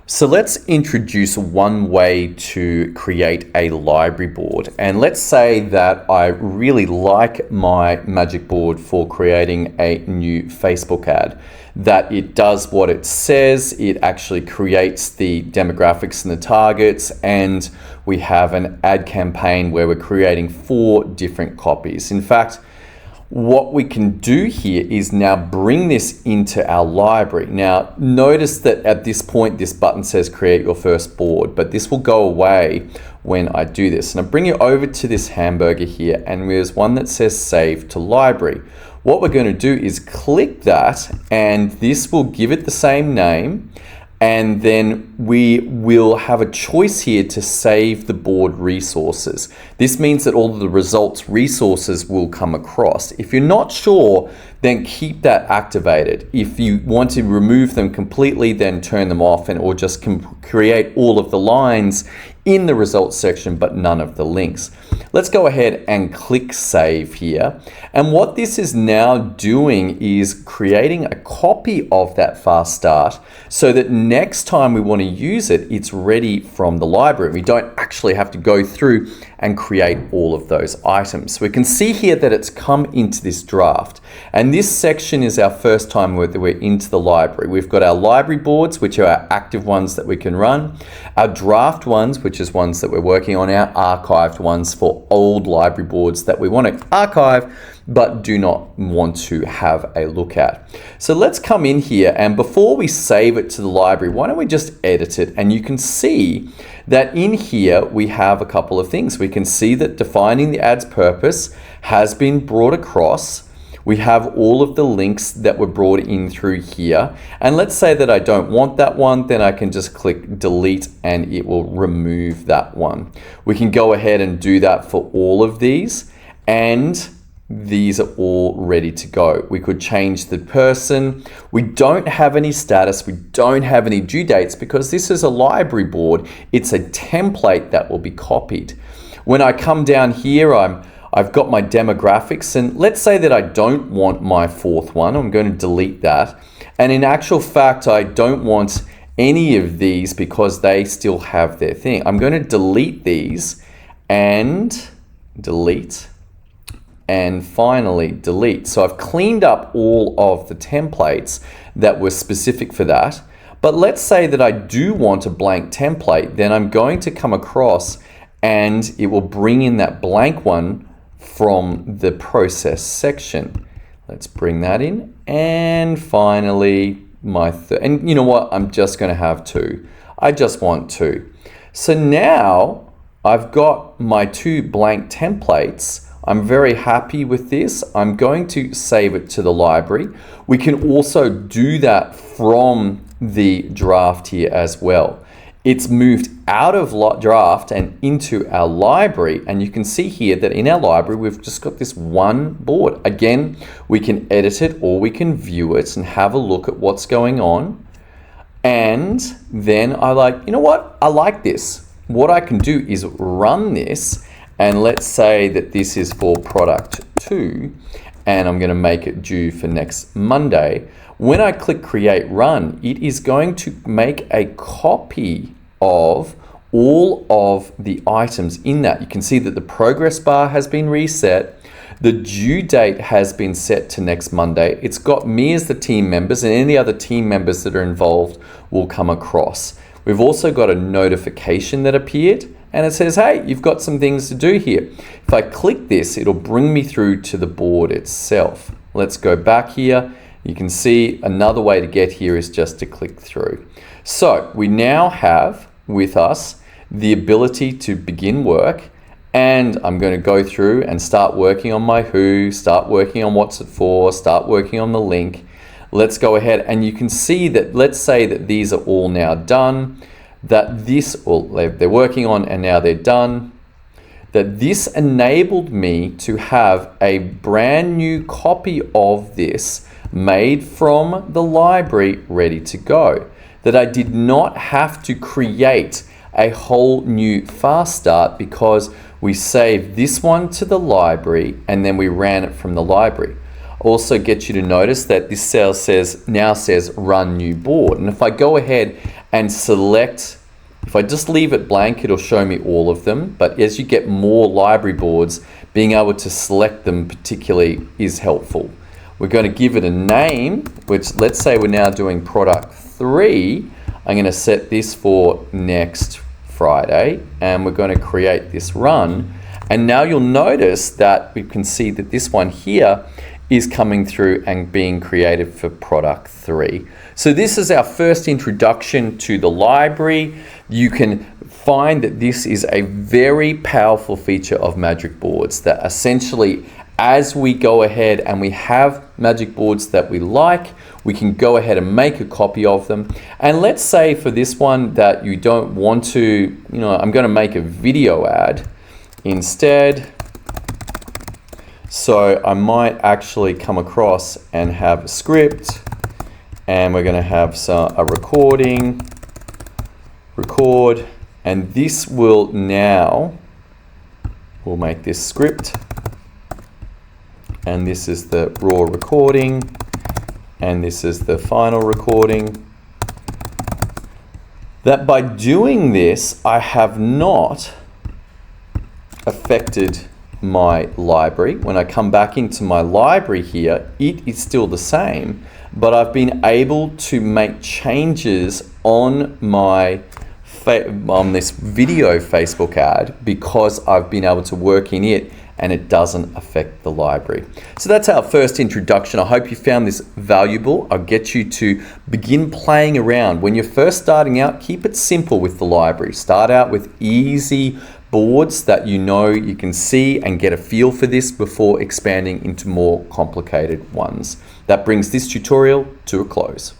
So let's introduce one way to create a library board. And let's say that I really like my magic board for creating a new Facebook ad, that it does what it says, it actually creates the demographics and the targets, and we have an ad campaign where we're creating 4 different copies. In fact, what we can do here is now bring this into our library. Now, notice that at this point, this button says create your first board, but this will go away when I do this. And I bring you over to this hamburger here, and there's one that says save to library. What we're going to do is click that, and this will give it the same name. And then we will have a choice here to save the board resources. This means that all of the results resources will come across. If you're not sure, then keep that activated. If you want to remove them completely, then turn them off or just create all of the lines in the results section, but none of the links. Let's go ahead and click save here. And what this is now doing is creating a copy of that fast start so that next time we want to use it, it's ready from the library. We don't actually have to go through and create all of those items. We can see here that it's come into this draft. And this section is our first time that we're into the library. We've got our library boards, which are our active ones that we can run, our draft ones, which is ones that we're working on, our archived ones for old library boards that we want to archive but do not want to have a look at. So let's come in here, and before we save it to the library, why don't we just edit it? And you can see that in here we have a couple of things. We can see that defining the ad's purpose has been brought across. We have all of the links that were brought in through here. And let's say that I don't want that one, then I can just click delete and it will remove that one. We can go ahead and do that for all of these, and these are all ready to go. We could change the person. We don't have any status. We don't have any due dates because this is a library board. It's a template that will be copied. When I come down here, I've got my demographics, and let's say that I don't want my 4th one. I'm going to delete that. And in actual fact, I don't want any of these because they still have their thing. I'm going to delete these and delete. And finally delete. So I've cleaned up all of the templates that were specific for that. But let's say that I do want a blank template, then I'm going to come across and it will bring in that blank one from the process section. Let's bring that in. And finally and you know what? I'm just going to have 2. I just want 2. So now I've got my 2 blank templates. I'm very happy with this. I'm going to save it to the library. We can also do that from the draft here as well. It's moved out of draft and into our library, and you can see here that in our library we've just got this one board. Again, we can edit it or we can view it and have a look at what's going on. And then you know what? I like this. What I can do is run this. And let's say that this is for product 2, and I'm going to make it due for next Monday. When I click create run, it is going to make a copy of all of the items in that. You can see that the progress bar has been reset. The due date has been set to next Monday. It's got me as the team members, and any other team members that are involved will come across. We've also got a notification that appeared, and it says, hey, you've got some things to do here. If I click this, it'll bring me through to the board itself. Let's go back here. You can see another way to get here is just to click through. So we now have with us the ability to begin work, and I'm going to go through and start working on my who, start working on what's it for, start working on the link. Let's go ahead, and you can see that, let's say that these are all now done. That they're working on and now they're done, that this enabled me to have a brand new copy of this made from the library ready to go. That I did not have to create a whole new fast start because we saved this one to the library and then we ran it from the library. Also get you to notice that this cell now says run new board. And if I go ahead and select. If I just leave it blank, it'll show me all of them. But as you get more library boards, being able to select them particularly is helpful. We're going to give it a name, which let's say we're now doing product 3. I'm going to set this for next Friday, and we're going to create this run. And now you'll notice that we can see that this one here is coming through and being created for product 3. So this is our first introduction to the library. You can find that this is a very powerful feature of Magic Boards, that essentially as we go ahead and we have Magic Boards that we like, we can go ahead and make a copy of them. And let's say for this one that you don't want to, I'm going to make a video ad instead. So I might actually come across and have a script, and we're going to have a recording, record, and this will now, we'll make this script, and this is the raw recording, and this is the final recording. That by doing this, I have not affected my library. When I come back into my library here, it is still the same, but I've been able to make changes on my on this video Facebook ad because I've been able to work in it and it doesn't affect the library. So that's our first introduction. I hope you found this valuable. I'll get you to begin playing around. When you're first starting out, keep it simple with the library. Start out with easy boards that you can see and get a feel for this before expanding into more complicated ones. That brings this tutorial to a close.